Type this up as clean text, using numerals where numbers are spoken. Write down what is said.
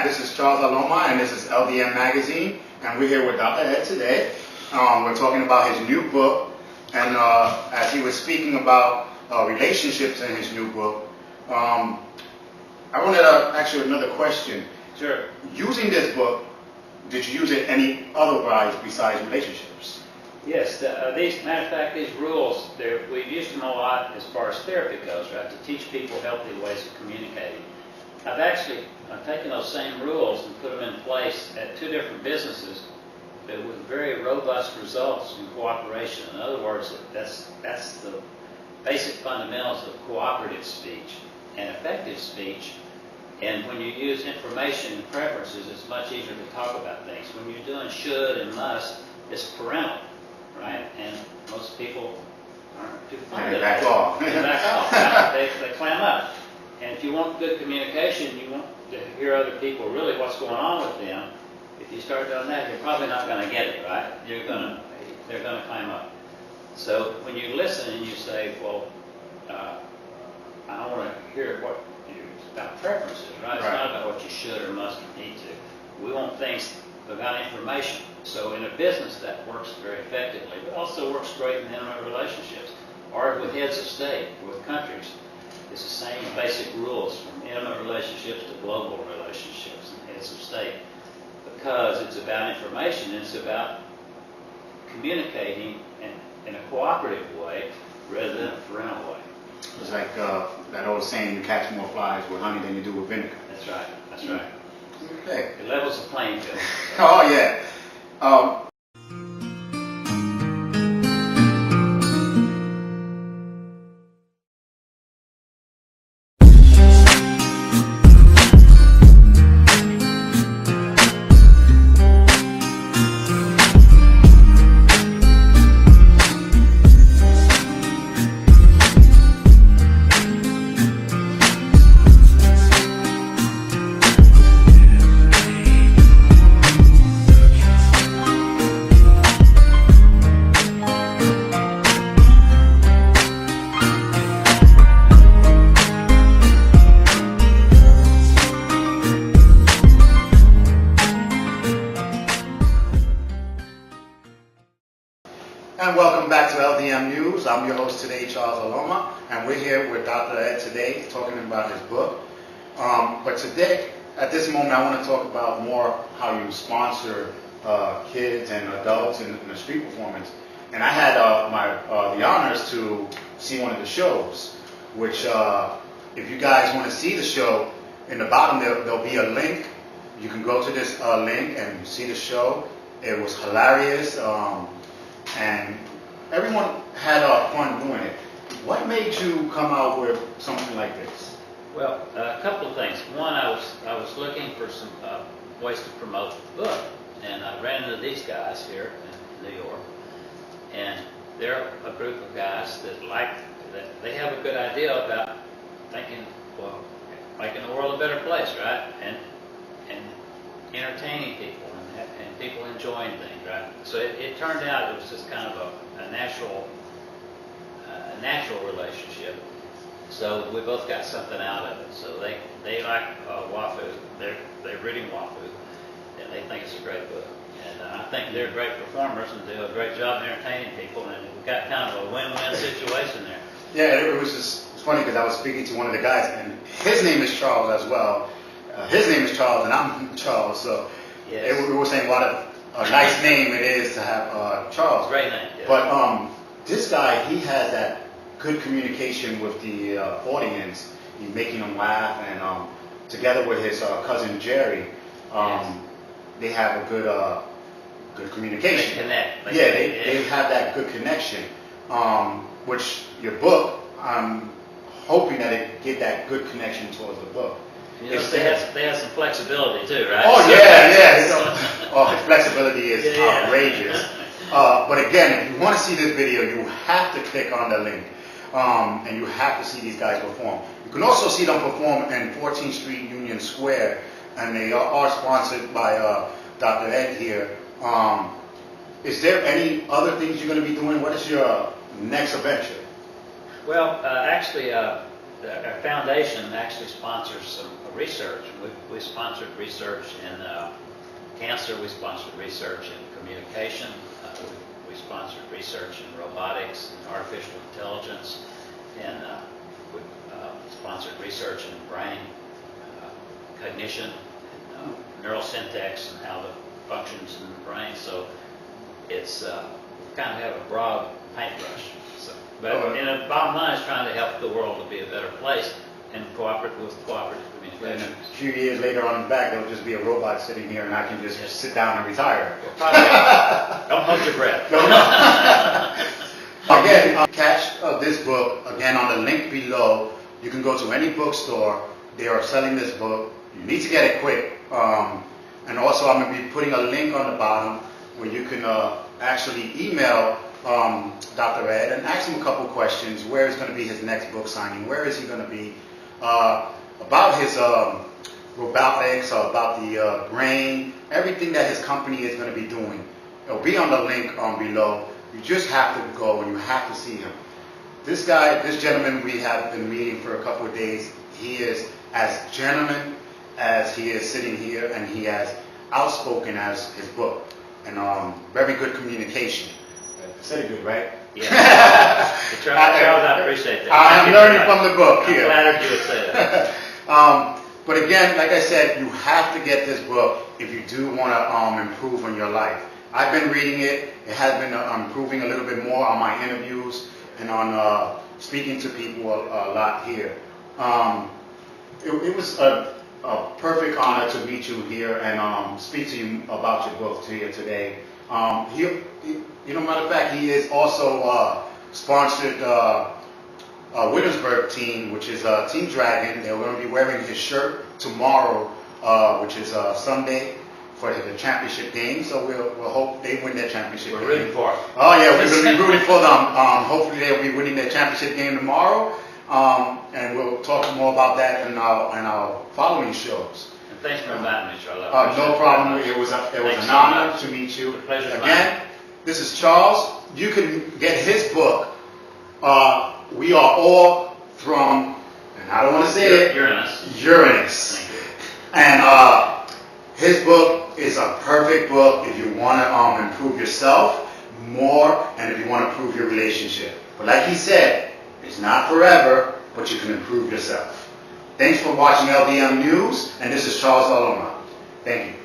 This is Charles Aloma, and this is LDM Magazine, and we're here with Dr. Ed today. We're talking about his new book, and as he was speaking about relationships in his new book, I wanted to ask you another question. Sure. Using this book, did you use it any otherwise besides relationships? Yes, matter of fact, these rules, we've used them a lot as far as therapy goes, right, to teach people healthy ways of communicating. I've actually taken those same rules and put them in place at two different businesses with very robust results in cooperation. In other words, that's the basic fundamentals of cooperative speech and effective speech. And when you use information and preferences, it's much easier to talk about things. When you're doing should and must, it's parental, right? And most people aren't too fond of that. They back off. They back off. Right? They clam up. And if you want good communication, you want to hear other people really what's going on with them. If you start doing that, you're probably not going to get it, right? They're going to climb up. So when you listen and you say, well, I want to hear what it's about preferences, right? It's not about what you should or must or need to. We want things about information. So in a business, that works very effectively, but also works great in intimate relationships, or with heads of state, or with countries. It's the same basic rules from intimate relationships to global relationships and heads of state, because it's about information and it's about communicating in a cooperative way rather than a parental way. It's like that old saying, you catch more flies with honey than you do with vinegar. That's right. That's right. Okay. It levels the playing field. Oh, yeah. And welcome back to LDM News. I'm your host today, Charles Aloma, and we're here with Dr. Ed today talking about his book. But today, at this moment, I want to talk about more how you sponsor kids and adults in the street performance. And I had the honors to see one of the shows, which if you guys want to see the show, in the bottom there'll be a link. You can go to this link and see the show. It was hilarious. And everyone had fun doing it. What made you come out with something like this? Well, a couple of things. One, I was looking for some ways to promote the book, and I ran into these guys here in New York, and they're a group of guys that they have a good idea about thinking, well, making the world a better place, right? And entertaining people and people enjoying things, right? So it turned out it was just kind of a natural relationship. So we both got something out of it. So they like WAFU. They're reading WAFU, and they think it's a great book. And I think they're great performers and do a great job entertaining people. And we got kind of a win-win situation there. Yeah, it was it's funny because I was speaking to one of the guys, and his name is Charles as well. His name is Charles, and I'm Charles. So yes. We were saying what a nice name it is to have Charles. Great name. Yes. But this guy, he has that good communication with the audience. He's making them laugh, and together with his cousin Jerry, yes. they have a good communication. They connect. They have that good connection. Which your book, I'm hoping that it get that good connection towards the book. You know, they have some flexibility too, right? Oh, yeah. His flexibility is outrageous. But again, if you want to see this video, you have to click on the link. And you have to see these guys perform. You can also see them perform in 14th Street Union Square, and they are sponsored by Dr. Ed here. Is there any other things you're going to be doing? What is your next adventure? Well, actually, our foundation actually sponsors some research. We sponsored research in cancer, we sponsored research in communication, we sponsored research in robotics and artificial intelligence, and we sponsored research in brain cognition, and neurosyntax and how it functions in the brain. So it's kind of have a broad paintbrush. So, but the bottom line is trying to help the world to be a better place and cooperate with cooperative communication. And a few years later on the back, there'll just be a robot sitting here, and I can just sit down and retire. Don't hold your breath. Again, catch this book again on the link below. You can go to any bookstore. They are selling this book. You need to get it quick. And also, I'm going to be putting a link on the bottom where you can actually email Dr. Ed and ask him a couple questions. Where is going to be his next book signing? Where is he going to be? About his robotics, about the brain, everything that his company is going to be doing. It'll be on the link below. You just have to go and you have to see him. This guy, this gentleman we have been meeting for a couple of days, he is as gentleman as he is sitting here, and he as outspoken as his book, and very good communication. I said it good, right? Yeah. Charles, I appreciate that. I'm learning from the book here. I'm flattered you would say that. But again, like I said, you have to get this book if you do want to improve on your life. I've been reading it. It has been improving a little bit more on my interviews and on speaking to people a lot here. It was a perfect honor to meet you here and speak to you about your book here today. Matter of fact, he is also sponsored Williamsburg team, which is Team Dragon. They're going to be wearing his shirt tomorrow, which is Sunday, for the championship game. So we'll hope they win their championship game. We're rooting for it. Oh yeah, we're going to be rooting for them. Hopefully they'll be winning their championship game tomorrow. And we'll talk more about that in our following shows. And thanks for inviting me, Charlotte. No problem. It was an honor to meet you. Again, this is Charles. You can get his book. We are all from, and I don't want to say it, Uranus. Thank you. And his book is a perfect book if you want to improve yourself more, and if you want to improve your relationship. But like he said, it's not forever, but you can improve yourself. Thanks for watching LDM News, and this is Charles Aloma. Thank you.